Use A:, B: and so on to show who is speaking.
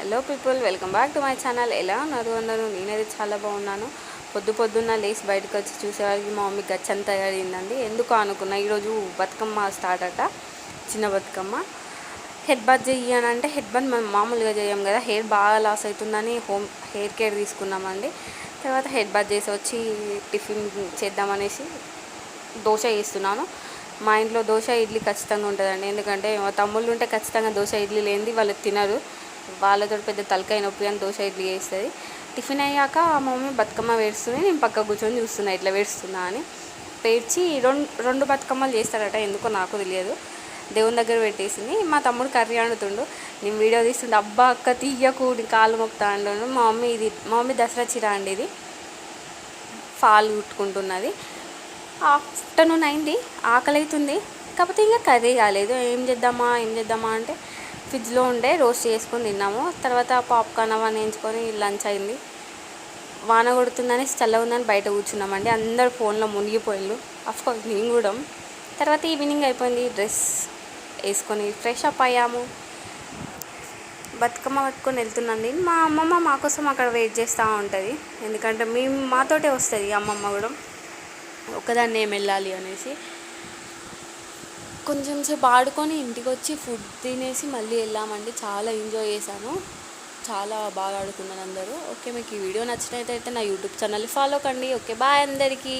A: Hello people, welcome back to my channel. ఎలా ఉన్నారు అందరూ? నేనైతే చాలా బాగున్నాను. పొద్దున్న లేచి బయటకు వచ్చి చూసేవారికి మా మమ్మీ గచ్చంతా తయారైందండి. ఎందుకు అనుకున్నా, ఈరోజు బతుకమ్మ స్టార్ట్ అట, చిన్న బతుకమ్మ. హెడ్ బాత్ చెయ్యి అని అంటే హెడ్ బాత్ మనం మామూలుగా చేయం కదా, హెయిర్ బాగా లాస్ అవుతుందని హెయిర్ కేర్ తీసుకున్నామండి. తర్వాత హెడ్ బాత్ చేసి వచ్చి టిఫిన్ చేద్దామనేసి దోశ వేస్తున్నాను. మా ఇంట్లో దోశ ఇడ్లీ ఖచ్చితంగా ఉంటుందండి. ఎందుకంటే మా తమ్ముళ్ళు ఉంటే ఖచ్చితంగా దోశ ఇడ్లీ లేనిది వాళ్ళు తినరు. వాళ్ళతో పెద్ద తలకాయ నొప్పి అని దోశ ఇడ్లీ వేస్తుంది. టిఫిన్ అయ్యాక మా మమ్మీ బతుకమ్మ వేస్తుంది, నేను పక్క కూర్చొని చూస్తున్నా ఎట్లా వేస్తున్నా అని. పేర్చి రెండు బతుకమ్మలు చేస్తారట, ఎందుకో నాకు తెలియదు. దేవుని దగ్గర పెట్టేసింది. మా తమ్ముడు కర్రీ వండుతుండు, నేను వీడియో తీస్తుండే. అబ్బా అక్క తీయకు, కాలు మొక్తా అంటాను. మా మమ్మీ దసరా చీర అండి, ఇది ఫాల్ కుట్టుకుంటున్నది. ఆఫ్టర్నూన్ అయింది, ఆకలి అవుతుంది. కాకపోతే ఇంకా కర్రీ కాలేదు. ఏం చేద్దామా అంటే ఫ్రిడ్జ్లో ఉండే రోస్ట్ చేసుకొని తిన్నాము. తర్వాత పాప్కార్న్ అవన్నీ వేయించుకొని లంచ్ అయింది. వాన కొడుతుందని చల్లగా ఉందని బయట కూర్చున్నామండి. అందరు ఫోన్లో మునిగిపోయారు, అఫ్కోర్స్ నేను కూడా. తర్వాత ఈవినింగ్ అయిపోయింది, డ్రెస్ వేసుకొని ఫ్రెష్ అప్ అయ్యాము. బతుకమ్మ పట్టుకొని వెళ్తున్నాండి. మా అమ్మమ్మ మా కోసం అక్కడ వెయిట్ చేస్తూ ఉంటుంది. ఎందుకంటే మాతోటే వస్తుంది అమ్మమ్మ కూడా, ఒకదాన్ని ఏం వెళ్ళాలి అనేసి. కొంచెం సేపు ఆడుకొని ఇంటికి వచ్చి ఫుడ్ తినేసి మళ్ళీ వెళ్ళామండి. చాలా ఎంజాయ్ చేశాను, చాలా బాగా ఆడుకున్నాను అందరూ. ఓకే, మీకు ఈ వీడియో నచ్చినట్టయితే నా యూట్యూబ్ ఛానల్ని ఫాలో కండి. ఓకే, బాయ్ అందరికీ.